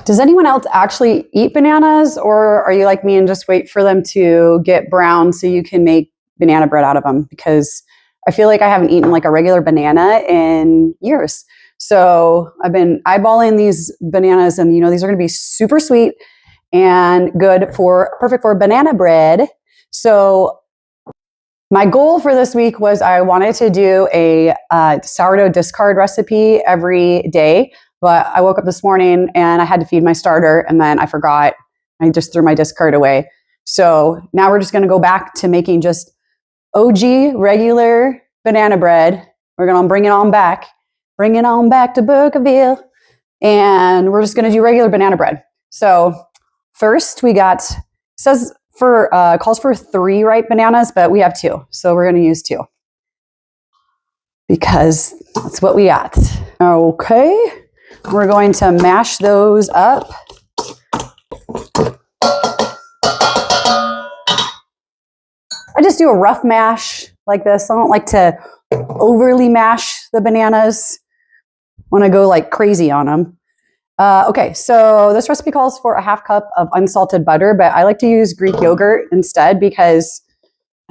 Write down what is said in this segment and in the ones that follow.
Does anyone else actually eat bananas, or are you like me and just wait for them to get brown so you can make banana bread out of them? Because I feel like I haven't eaten like a regular banana in years. So I've been eyeballing these bananas, and these are going to be super sweet and perfect for banana bread. So my goal for this week was I wanted to do a sourdough discard recipe every day. But I woke up this morning and I had to feed my starter, and then I forgot. I just threw my discard away. So now we're just going to go back to making just OG regular banana bread. We're going to bring it on back to Burkeville. And we're just going to do regular banana bread. So first we got, calls for 3 ripe bananas, but we have 2. So we're going to use 2 because that's what we got. Okay. We're going to mash those up. I just do a rough mash like this. I don't like to overly mash the bananas. I want to go like crazy on them. Okay, so this recipe calls for a 1/2 cup of unsalted butter, but I like to use Greek yogurt instead because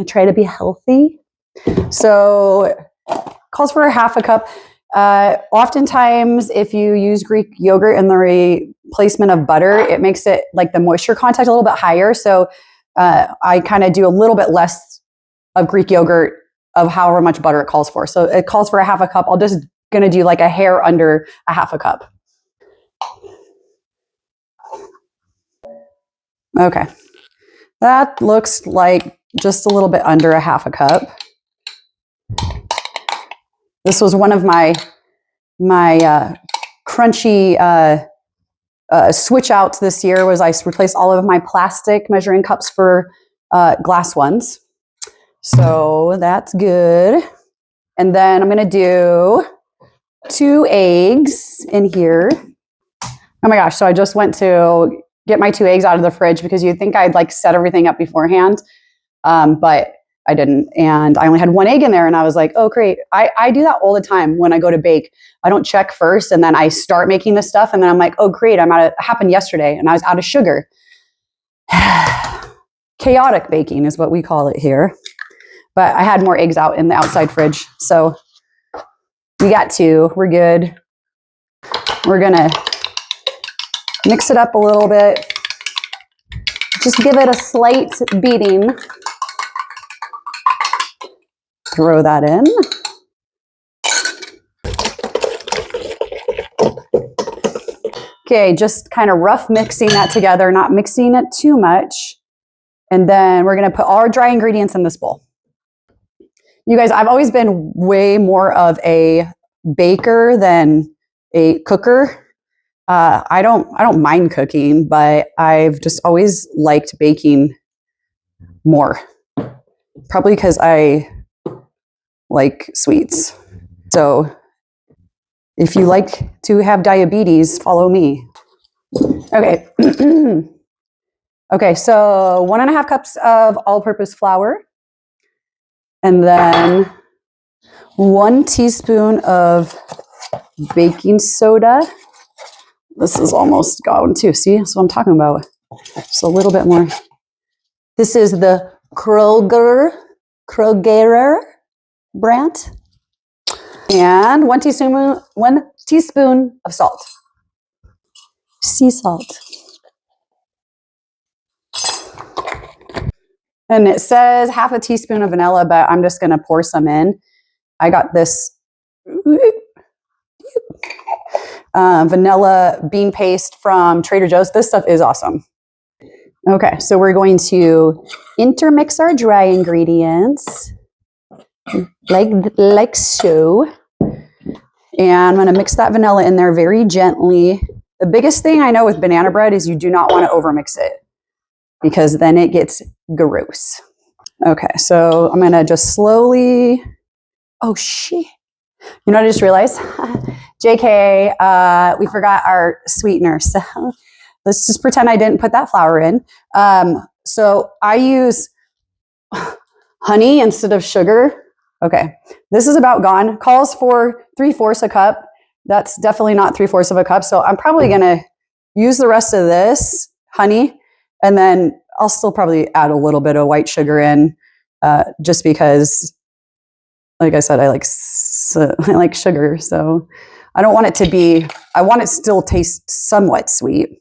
I try to be healthy. So calls for a 1/2 cup. Oftentimes, if you use Greek yogurt in the replacement of butter, it makes it like the moisture content a little bit higher. So I kind of do a little bit less of Greek yogurt of however much butter it calls for. So it calls for a 1/2 cup. I'll just going to do like a hair under a 1/2 cup. Okay. That looks like just a little bit under a 1/2 cup. This was one of my crunchy switch outs this year was I replaced all of my plastic measuring cups for glass ones. So that's good. And then I'm going to do 2 eggs in here. Oh my gosh. So I just went to get my 2 eggs out of the fridge because you'd think I'd like set everything up beforehand. But I didn't. And I only had 1 egg in there. And I was like, oh, great. I do that all the time when I go to bake. I don't check first. And then I start making this stuff. And then I'm like, oh, great. It happened yesterday. And I was out of sugar. Chaotic baking is what we call it here. But I had more eggs out in the outside fridge. So we got 2. We're good. We're going to mix it up a little bit. Just give it a slight beating. Throw that in. Okay, just kind of rough mixing that together, not mixing it too much. And then we're going to put all our dry ingredients in this bowl. You guys, I've always been way more of a baker than a cooker. I don't mind cooking, but I've just always liked baking more. Probably because I like sweets. So if you like to have diabetes, follow me. Okay. Okay, so 1.5 cups of all-purpose flour. And then 1 teaspoon of baking soda. This is almost gone too. See, that's what I'm talking about. Just a little bit more. This is the Kroger brand. And 1 teaspoon of salt. Sea salt. And it says 1/2 teaspoon of vanilla, but I'm just going to pour some in. I got this vanilla bean paste from Trader Joe's. This stuff is awesome. Okay, so we're going to intermix our dry ingredients like so. And I'm going to mix that vanilla in there very gently. The biggest thing I know with banana bread is you do not want to overmix it because then it gets gross. Okay, so I'm going to just slowly, oh shit. You know what I just realized? JK, we forgot our sweetener. So let's just pretend I didn't put that flour in. So I use honey instead of sugar. Okay, this is about gone. Calls for 3/4 a cup. That's definitely not 3/4 of a cup. So I'm probably going to use the rest of this honey, and then I'll still probably add a little bit of white sugar in, just because, like I said, I like sugar. So I don't want it to be, I want it still taste somewhat sweet.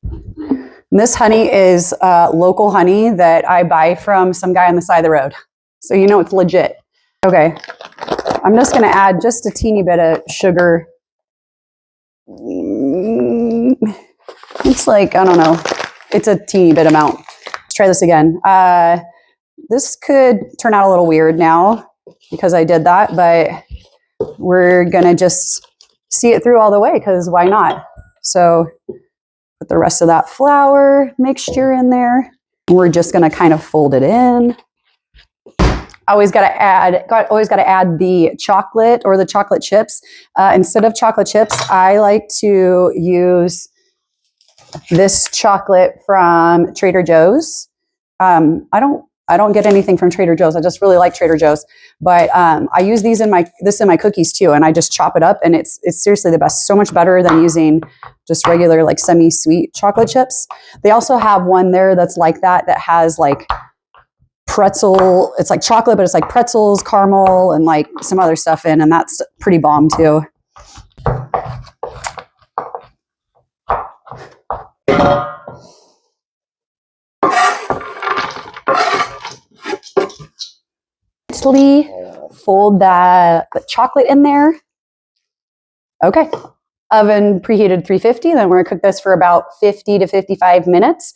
And this honey is local honey that I buy from some guy on the side of the road. So you know it's legit. Okay, I'm just going to add just a teeny bit of sugar. It's like, I don't know, it's a teeny bit amount. Let's try this again. This could turn out a little weird now because I did that, but we're going to just see it through all the way because why not? So put the rest of that flour mixture in there. We're just going to kind of fold it in. Always got to add the chocolate or the chocolate chips. Instead of chocolate chips, I like to use this chocolate from Trader Joe's. I don't get anything from Trader Joe's. I just really like Trader Joe's, but I use these in my cookies too, and I just chop it up, and it's seriously the best. So much better than using just regular like semi-sweet chocolate chips. They also have one there that's like that has like pretzel. It's like chocolate, but it's like pretzels, caramel, and like some other stuff in, and that's pretty bomb too. Fold the chocolate in there. Okay. Oven preheated 350. Then we're going to cook this for about 50 to 55 minutes.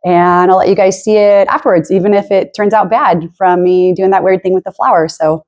And I'll let you guys see it afterwards, even if it turns out bad from me doing that weird thing with the flour. So